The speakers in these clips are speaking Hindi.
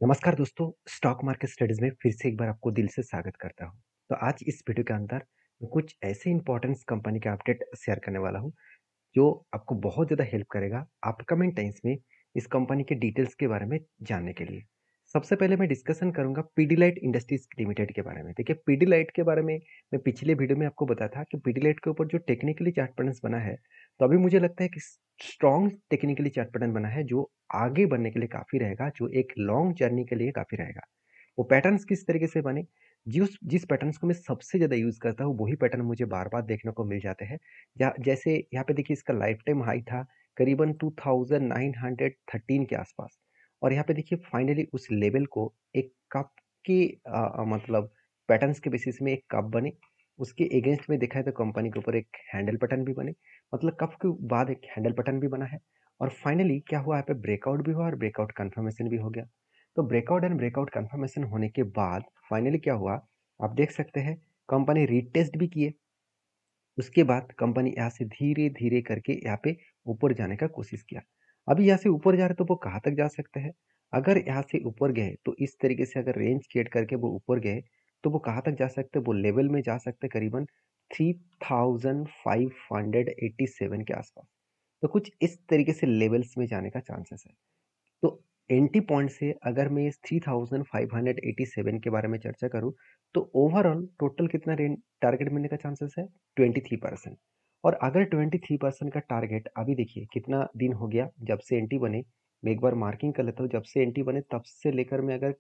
नमस्कार दोस्तों, स्टॉक मार्केट स्टडीज में फिर से एक बार आपको दिल से स्वागत करता हूं। तो आज इस वीडियो के अंदर मैं कुछ ऐसे इंपॉर्टेंट कंपनी के अपडेट शेयर करने वाला हूं जो आपको बहुत ज़्यादा हेल्प करेगा अपकमिंग टाइम्स में इस कंपनी के डिटेल्स के बारे में जानने के लिए। सबसे पहले मैं डिस्कशन करूंगा पीडीलाइट इंडस्ट्रीज लिमिटेड के बारे में। देखिए, पीडीलाइट के बारे में मैं पिछले वीडियो में आपको बताया था कि पीडीलाइट के ऊपर जो टेक्निकली चार्ट पैटर्न बना है, तो अभी मुझे लगता है कि स्ट्रॉन्ग टेक्निकली चार्ट पैटर्न बना है जो आगे बढ़ने के लिए काफ़ी रहेगा, जो एक लॉन्ग जर्नी के लिए काफ़ी रहेगा। वो पैटर्न्स किस तरीके से बने, जिस पैटर्न्स को मैं सबसे ज़्यादा यूज़ करता हूँ वही पैटर्न मुझे बार बार देखने को मिल जाते हैं। जैसे यहाँ पे देखिए, इसका लाइफ टाइम हाई था करीबन 2913 के आसपास, और यहाँ पे देखिए फाइनली उस लेवल को एक कप की मतलब पैटर्न्स के बेसिस में एक कप बने। उसके अगेंस्ट में देखा है तो कंपनी के ऊपर एक हैंडल पैटर्न भी बने, मतलब कप के बाद एक हैंडल पैटर्न भी बना है। और फाइनली क्या हुआ, यहाँ पे ब्रेकआउट भी हुआ और ब्रेकआउट कंफर्मेशन भी हो गया। तो ब्रेकआउट एंड ब्रेकआउट कंफर्मेशन होने के बाद फाइनली क्या हुआ, आप देख सकते हैं कंपनी रीटेस्ट भी किए। उसके बाद कंपनी यहाँ से धीरे धीरे करके यहाँ पे ऊपर जाने का कोशिश किया। अभी यहाँ से ऊपर जा रहे तो वो कहाँ तक जा सकते हैं? अगर यहाँ से ऊपर गए तो इस तरीके से अगर रेंज क्रिएट करके वो ऊपर गए तो वो कहाँ तक जा सकते हैं? वो लेवल में जा सकते हैं करीबन 3587 के आसपास। तो कुछ इस तरीके से लेवल्स में जाने का चांसेस है। तो एंट्री पॉइंट से अगर मैं इस 3587 के बारे में चर्चा करूं, तो ओवरऑल टोटल कितना रेंज टारगेट मिलने का चांसेस है? 23%। और अगर 23% का टारगेट, अभी देखिए कितना दिन हो गया जब से एंट्री बने। मैं एक बार मार्किंग कर लेता हूँ, जब से एंट्री बने तब से लेकर मैं अगर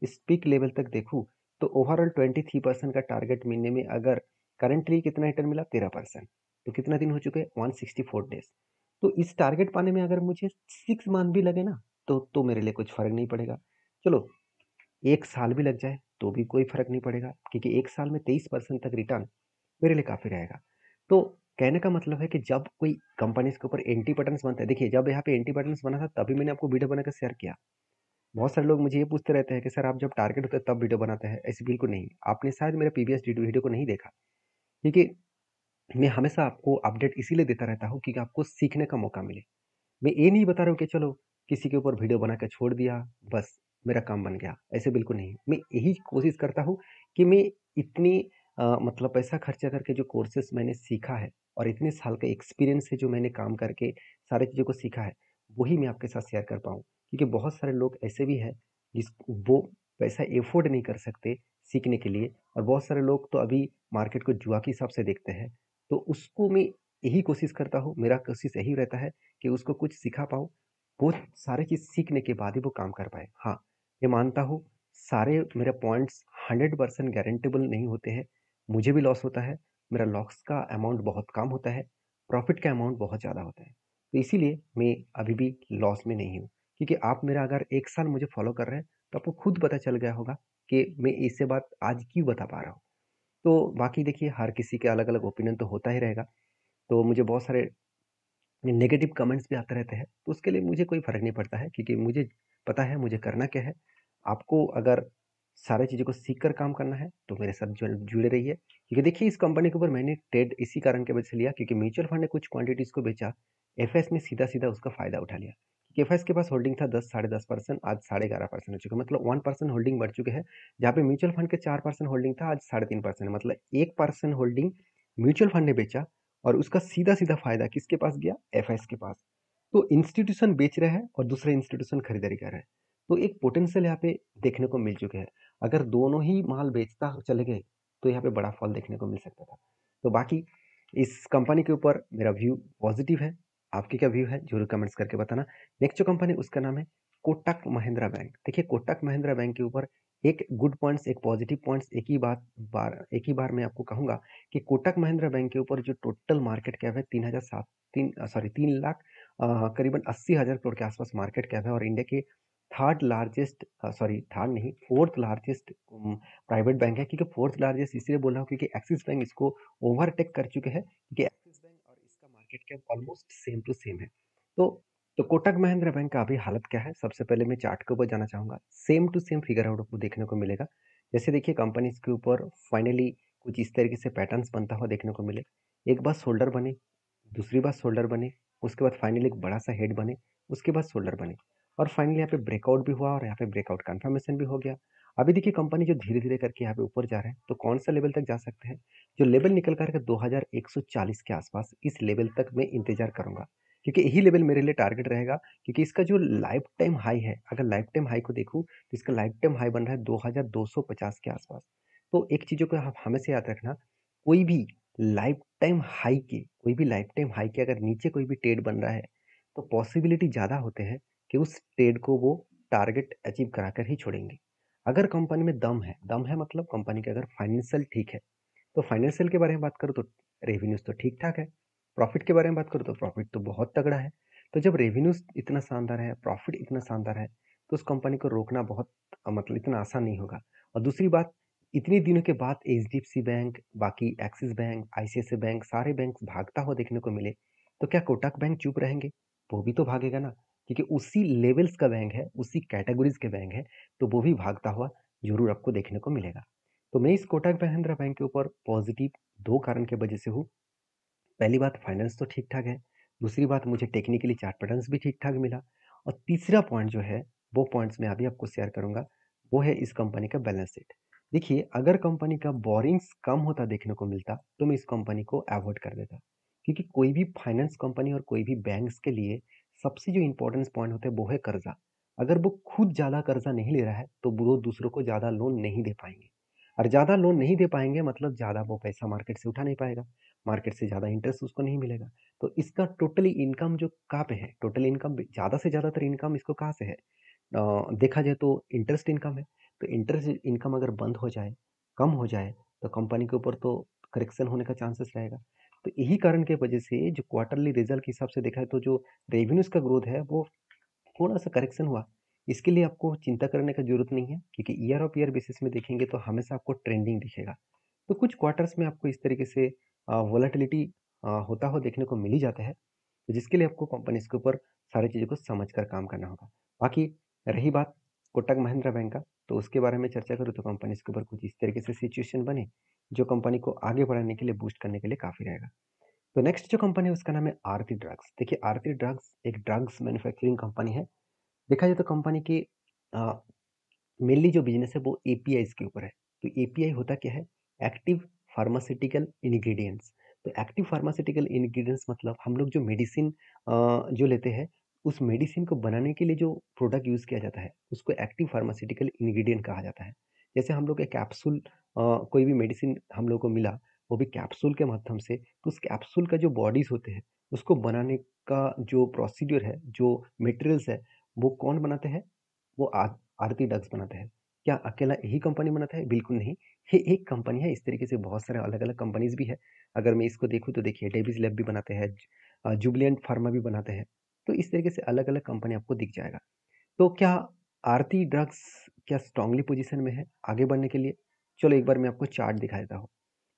इस पीक लेवल तक देखूं, तो ओवरऑल 23% का टारगेट मिलने में अगर करंटली कितना रिटर्न मिला? 13%। तो कितना दिन हो चुके हैं? 164 डेज। तो इस टारगेट पाने में अगर मुझे 6 मंथ भी लगे ना, तो मेरे लिए कुछ फ़र्क नहीं पड़ेगा। चलो, 1 साल भी लग जाए तो भी कोई फ़र्क नहीं पड़ेगा, क्योंकि 1 साल में 23% तक रिटर्न मेरे लिए काफ़ी रहेगा। तो कहने का मतलब है कि जब कोई कंपनीज़ के ऊपर एंटी पैटर्न्स बनता है, देखिए जब यहाँ पे एंटी पैटर्न्स बना था तभी मैंने आपको वीडियो बनाकर शेयर किया। बहुत सारे लोग मुझे ये पूछते रहते हैं कि सर आप जब टारगेट होता है तब वीडियो बनाते हैं। ऐसे बिल्कुल नहीं। आपने शायद मेरा प्रीवियस वीडियो को नहीं देखा, क्योंकि मैं हमेशा आपको अपडेट इसीलिए देता रहता हूँ क्योंकि आपको सीखने का मौका मिले। मैं ये नहीं बता रहा हूँ कि चलो किसी के ऊपर वीडियो बना के छोड़ दिया, बस मेरा काम बन गया, ऐसे बिल्कुल नहीं। मैं यही कोशिश करता हूँ कि मैं इतनी मतलब पैसा खर्चा करके जो कोर्सेस मैंने सीखा है और इतने साल का एक्सपीरियंस है जो मैंने काम करके सारी चीज़ों को सीखा है, वही मैं आपके साथ शेयर कर पाऊँ। क्योंकि बहुत सारे लोग ऐसे भी हैं जिस वो पैसा एफोर्ड नहीं कर सकते सीखने के लिए, और बहुत सारे लोग तो अभी मार्केट को जुआ के हिसाब से देखते हैं। तो उसको मैं यही कोशिश करता हूँ, मेरा कोशिश यही रहता है कि उसको कुछ सिखा पाऊँ, वो सारी चीज़ सीखने के बाद ही वो काम कर पाए। हाँ, मैं मानता हूँ सारे मेरे पॉइंट्स 100% गारंटेबल नहीं होते हैं। मुझे भी लॉस होता है, मेरा लॉस का अमाउंट बहुत कम होता है, प्रॉफ़िट का अमाउंट बहुत ज़्यादा होता है। तो इसीलिए मैं अभी भी लॉस में नहीं हूँ, क्योंकि आप मेरा अगर 1 साल मुझे फ़ॉलो कर रहे हैं, तो आपको खुद पता चल गया होगा कि मैं इससे बात आज क्यों बता पा रहा हूँ। तो बाकी देखिए, हर किसी के अलग-अलग ओपिनियन तो होता ही रहेगा। तो मुझे बहुत सारे नेगेटिव कमेंट्स भी आते रहते हैं, तो उसके लिए मुझे कोई फ़र्क नहीं पड़ता है, क्योंकि मुझे पता है मुझे करना क्या है। आपको अगर सारी चीज़ों को सीख कर काम करना है, तो मेरे साथ जुड़े रहिए। क्योंकि देखिए, इस कंपनी के ऊपर मैंने ट्रेड इसी कारण की वजह से लिया, क्योंकि म्यूचुअल फंड ने कुछ क्वांटिटीज़ को बेचा, एफएस ने सीधा-सीधा उसका फ़ायदा उठा लिया। क्योंकि एफएस के पास होल्डिंग था 10 साढ़े 10%, आज 11.5% हो चुका है, मतलब 1% होल्डिंग बढ़ चुके हैं। जहाँ पे म्यूचुअल फंड के 4% होल्डिंग था, आज 3.5%, मतलब 1% होल्डिंग म्यूचुअल फंड ने बेचा, और उसका सीधा-सीधा फ़ायदा किसके पास गया? एफएस के पास। तो इंस्टीट्यूशन बेच रहे हैं और दूसरे इंस्टीट्यूशन खरीदारी कर रहे हैं। तो एक पोटेंशियल यहाँ पे देखने को मिल चुके हैं। अगर दोनों ही माल बेचता चले गए, तो यहाँ पे बड़ा फॉल देखने को मिल सकता था। तो बाकी इस कंपनी के ऊपर मेरा व्यू पॉजिटिव है। आपकी क्या व्यू है? ज़रूर कमेंट्स करके बताना। नेक्स्ट जो कंपनी, उसका नाम है कोटक महिंद्रा बैंक। देखिए, कोटक महिंद्रा बैंक के ऊपर एक गुड पॉइंट्स, एक पॉजिटिव पॉइंट्स, एक ही बार मैं आपको कहूँगा कि कोटक महिंद्रा बैंक के ऊपर जो टोटल मार्केट कैप है 3 लाख करीबन 80,000 करोड़ के आसपास मार्केट कैप है, और इंडिया के थर्ड नहीं, फोर्थ लार्जेस्ट प्राइवेट बैंक है। क्योंकि फोर्थ लार्जेस्ट इसलिए बोल रहा हूँ क्योंकि एक्सिस बैंक इसको ओवरटेक कर चुके हैं, क्योंकि एक्सिस बैंक और इसका market cap almost same to same है। तो कोटक महिंद्रा बैंक का अभी हालत क्या है? सबसे पहले मैं चार्ट के ऊपर जाना चाहूंगा। Same to same figure out आपको देखने को मिलेगा। जैसे देखिए, कंपनी के ऊपर फाइनली कुछ इस तरीके से पैटर्न्स बनता हुआ देखने को मिले। एक बार शोल्डर बने, दूसरी बार शोल्डर बने, उसके बाद फाइनली एक बड़ा सा हेड बने, उसके बाद शोल्डर बने। और फाइनली यहाँ पे ब्रेकआउट भी हुआ और यहाँ पे ब्रेकआउट कंफर्मेशन भी हो गया। अभी देखिए कंपनी जो धीरे-धीरे करके यहाँ पे ऊपर जा रहे हैं, तो कौन सा लेवल तक जा सकते हैं? जो लेवल निकल कर के 2140 के आसपास, इस लेवल तक मैं इंतज़ार करूँगा। क्योंकि यही लेवल मेरे लिए टारगेट रहेगा, क्योंकि इसका जो लाइफ टाइम हाई है, अगर लाइफ टाइम हाई को देखूँ, तो इसका लाइफ टाइम हाई बन रहा है 2250 के आसपास। तो एक चीज़ों को आप हमेशा याद रखना, कोई भी लाइफ टाइम हाई के अगर नीचे कोई भी ट्रेड बन रहा है, तो पॉसिबिलिटी ज़्यादा होते हैं कि उस ट्रेड को वो टारगेट अचीव कराकर ही छोड़ेंगे। अगर कंपनी में दम है मतलब कंपनी के अगर फाइनेंशियल ठीक है, तो फाइनेंशियल के बारे में बात करूँ तो रेवेन्यूज़ तो ठीक-ठाक है। प्रॉफ़िट के बारे में बात करूँ तो प्रॉफ़िट तो बहुत तगड़ा है। तो जब रेवेन्यूज़ इतना शानदार है, प्रॉफ़िट इतना शानदार है, तो उस कंपनी को रोकना बहुत मतलब इतना आसान नहीं होगा। और दूसरी बात, इतने दिनों के बाद एचडीएफसी बैंक, बाकी एक्सिस बैंक, आईसीआईसीआई बैंक, सारे बैंक भागता हुआ देखने को मिले, तो क्या कोटक बैंक चुप रहेंगे? वो भी तो भागेगा ना, क्योंकि उसी लेवल्स का बैंक है, उसी कैटेगरीज़ के बैंक है, तो वो भी भागता हुआ ज़रूर आपको देखने को मिलेगा। तो मैं इस कोटक महिंद्रा बैंक के ऊपर पॉजिटिव 2 कारण की वजह से हूँ। पहली बात, फाइनेंस तो ठीक-ठाक है। दूसरी बात, मुझे टेक्निकली चार्ट पैटर्न्स भी ठीक-ठाक मिला। और तीसरा पॉइंट जो है, वो पॉइंट्स मैं अभी आपको शेयर करूँगा, वो है इस कंपनी का बैलेंस शीट। देखिए, अगर कंपनी का बोरिंग्स कम होता देखने को मिलता, तो मैं इस कंपनी को अवॉइड कर देता। क्योंकि कोई भी फाइनेंस कंपनी और कोई भी बैंक्स के लिए सबसे जो इम्पोर्टेंस पॉइंट होता है, वो है कर्ज़ा। अगर वो खुद ज़्यादा कर्ज़ा नहीं ले रहा है, तो वो दूसरों को ज़्यादा लोन नहीं दे पाएँगे। और ज़्यादा लोन नहीं दे पाएँगे मतलब ज़्यादा वो पैसा मार्केट से उठा नहीं पाएगा। मार्केट से ज़्यादा इंटरेस्ट उसको नहीं मिलेगा। तो इसका टोटली इनकम जो कहाँ पे है, टोटल इनकम ज़्यादा से ज़्यादातर इनकम इसको कहाँ से है? देखा जाए तो इंटरेस्ट इनकम है। तो इंटरेस्ट इनकम अगर बंद हो जाए, कम हो जाए, तो कंपनी के ऊपर तो करेक्शन होने का चांसेस रहेगा। तो यही कारण की वजह से जो क्वार्टरली रिजल्ट के हिसाब से देखा है, तो जो रेवेन्यूज़ का ग्रोथ है वो थोड़ा-सा करेक्शन हुआ। इसके लिए आपको चिंता करने का ज़रूरत नहीं है, क्योंकि ईयर ऑफ ईयर बेसिस में देखेंगे तो हमेशा आपको ट्रेंडिंग दिखेगा। तो कुछ क्वार्टर्स में आपको इस तरीके से वोलेटिलिटी होता हुआ देखने को मिल ही जाता है, तो जिसके लिए आपको कंपनीज़ के ऊपर सारी चीज़ों को समझ कर काम करना होगा। बाकी रही बात कोटक महिंद्रा बैंक का, तो उसके बारे में चर्चा करूँ तो कंपनीज़ के ऊपर कुछ इस तरीके से सिचुएशन बने, जो कंपनी को आगे बढ़ाने के लिए, बूस्ट करने के लिए काफ़ी रहेगा। तो नेक्स्ट जो कंपनी है उसका नाम है आरती ड्रग्स। देखिए आरती ड्रग्स एक ड्रग्स मैन्युफैक्चरिंग कंपनी है। देखा जाए तो कंपनी की अ, मेनली जो बिज़नेस है वो एपीआईज़ के ऊपर है। तो एपीआई होता क्या है? Active pharmaceutical ingredients. तो एक्टिव फार्मास्यूटिकल इंग्रीडिएंट्स मतलब हम लोग जो मेडिसिन जो लेते हैं, उस मेडिसिन को बनाने के लिए जो प्रोडक्ट यूज़ किया जाता है, उसको एक्टिव फार्मास्यूटिकल इंग्रीडिएंट कहा जाता है। जैसे हम लोग एक कैप्सूल कोई भी मेडिसिन हम लोग को मिला, वो भी कैप्सूल के माध्यम से, तो उस कैप्सूल का जो बॉडीज़ होते हैं, उसको बनाने का जो प्रोसीड्यूर है, जो मटेरियल्स है, वो कौन बनाते हैं? वो आरती ड्रग्स बनाते हैं। क्या अकेला यही कंपनी बनाता है? बिल्कुल नहीं। ये एक कंपनी है, इस तरीके से बहुत सारे अलग-अलग कंपनीज़ भी है। अगर मैं इसको देखूँ तो देखिए डेविस लैब भी बनाते हैं, जुबिलेंट फार्मा भी बनाते हैं। तो इस तरीके से अलग-अलग कंपनी आपको दिख जाएगा। तो क्या आरती ड्रग्स क्या स्ट्रांगली पोज़ीशन में है आगे बढ़ने के लिए? चलो एक बार मैं आपको चार्ट दिखा देता हूँ।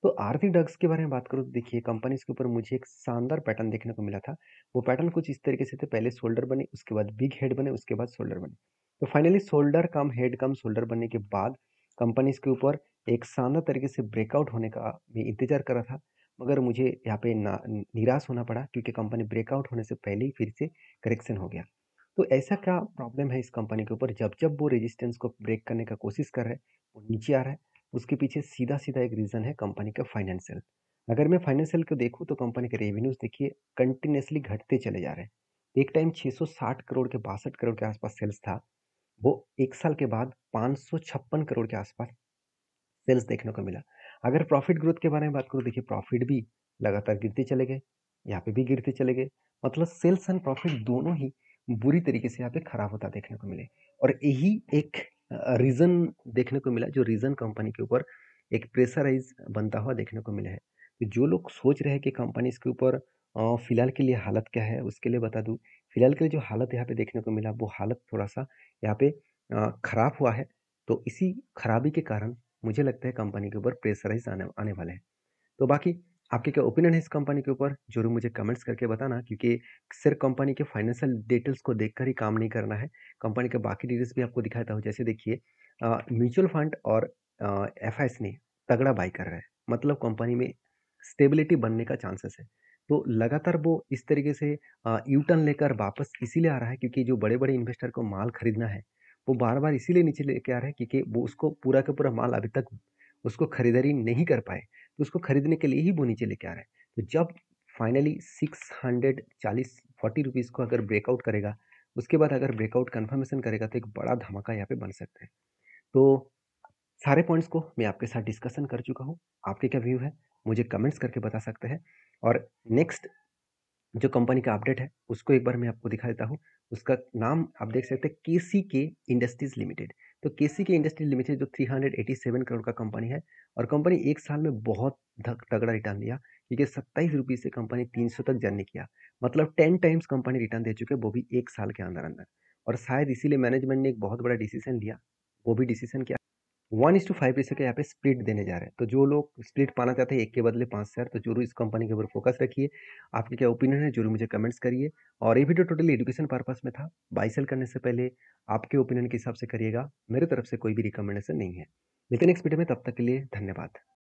तो आरती ड्रग्स के बारे में बात करूँ तो देखिए कंपनीज़ के ऊपर मुझे एक शानदार पैटर्न देखने को मिला था। वो पैटर्न कुछ इस तरीके से थे, पहले शोल्डर बने, उसके बाद बिग हेड बने, उसके बाद शोल्डर बने। तो फाइनली शोल्डर कम हेड कम शोल्डर बनने के बाद कंपनीज़ के ऊपर एक शानदार तरीके से ब्रेकआउट होने का मैं इंतज़ार कर रहा था। मगर मुझे यहाँ पे निराश होना पड़ा, क्योंकि कंपनी ब्रेकआउट होने से पहले ही फिर से करेक्शन हो गया। तो ऐसा क्या प्रॉब्लम है इस कंपनी के ऊपर, जब-जब वो रेजिस्टेंस को ब्रेक करने का कोशिश कर रहा है, वो नीचे आ रहा है। उसके पीछे सीधा-सीधा एक रीज़न है कंपनी का फाइनेंशियल। अगर मैं फाइनेंशियल को देखूँ तो कंपनी के रेवेन्यूज़ देखिए कंटिन्यूअसली घटते चले जा रहे हैं। एक टाइम 660 करोड़ के 62 करोड़ के आसपास सेल्स था, वो 1 साल के बाद 556 करोड़ के आसपास सेल्स देखने को मिला। अगर प्रॉफिट ग्रोथ के बारे में बात करूँ, देखिए प्रॉफिट भी लगातार गिरते चले गए, यहाँ पे भी गिरते चले गए। मतलब सेल्स एंड प्रॉफिट दोनों ही बुरी तरीके से यहाँ पे खराब होता देखने को मिले। और यही एक रीज़न देखने को मिला, जो रीज़न कंपनी के ऊपर एक प्रेशराइज़ बनता हुआ देखने को मिला है। तो जो लोग सोच रहे हैं कि कंपनी इसके ऊपर फिलहाल के लिए हालत क्या है, उसके लिए बता दूँ। फिलहाल के लिए जो हालत यहाँ पे देखने को मिला, वो हालत थोड़ा-सा यहाँ पे खराब हुआ है। तो इसी खराबी के कारण मुझे लगता है कंपनी के ऊपर प्रेशराइज़ आने आने वाले हैं। तो बाकी आपके क्या ओपिनियन है इस कंपनी के ऊपर? ज़रूर मुझे कमेंट्स करके बताना, क्योंकि सिर्फ़ कंपनी के फाइनेंशियल डिटेल्स को देखकर ही काम नहीं करना है। कंपनी के बाकी डिटेल्स भी आपको दिखाता हूँ। जैसे देखिए म्यूचुअल फंड और एफआईएस ने तगड़ा बाय कर रहा है। मतलब कंपनी में स्टेबिलिटी बनने का चांसेस है। तो लगातार वो इस तरीके से यू टर्न लेकर वापस इसीलिए आ रहा है क्योंकि जो बड़े-बड़े इन्वेस्टर को माल खरीदना है, वो बार-बार इसीलिए नीचे लेके आ रहा है क्योंकि वो उसको पूरा का पूरा माल अभी तक उसको खरीदारी नहीं कर पाए, तो उसको खरीदने के लिए ही वो नीचे लेके आ रहा है। तो जब फाइनली 640 ₹40 को अगर ब्रेकआउट करेगा, उसके बाद अगर ब्रेकआउट कन्फर्मेशन करेगा तो एक बड़ा धमाका यहाँ पे बन सकता है। तो सारे पॉइंट्स को मैं आपके साथ डिस्कशन कर चुका हूँ। आपके क्या व्यू है? मुझे कमेंट्स करके बता सकते हैं और नेक्स्ट जो कंपनी का अपडेट है, उसको एक बार मैं आपको दिखा देता हूँ। उसका नाम आप देख सकते हैं केसीके इंडस्ट्रीज़ लिमिटेड। तो केसीके इंडस्ट्रीज़ लिमिटेड जो 387 करोड़ का कंपनी है और कंपनी 1 साल में बहुत तगड़ा रिटर्न दिया क्योंकि ₹27 से कंपनी 300 तक जर्नी किया। मतलब 10 टाइम्स कंपनी रिटर्न दे चुके हैं, वो भी 1 साल के अंदर-अंदर। और शायद इसीलिए मैनेजमेंट ने एक बहुत बड़ा डिसीज़न लिया। वो भी डिसीज़न क्या 1:5 रेशियो के यहाँ पे स्प्लिट देने जा रहे हैं। तो जो लोग स्प्लिट पाना चाहते हैं 1 के बदले 5 शेयर तो ज़रूर इस कंपनी के ऊपर फ़ोकस रखिए। आपके क्या ओपिनियन है ज़रूर मुझे कमेंट्स करिए और ये वीडियो टोटली एजुकेशन पर्पस में था। बाय सेल करने से पहले आपके ओपिनियन के हिसाब से करिएगा। मेरी तरफ से कोई भी रिकमेंडेशन नहीं है। मिलते हैं नेक्स्ट वीडियो में, तब तक के लिए धन्यवाद।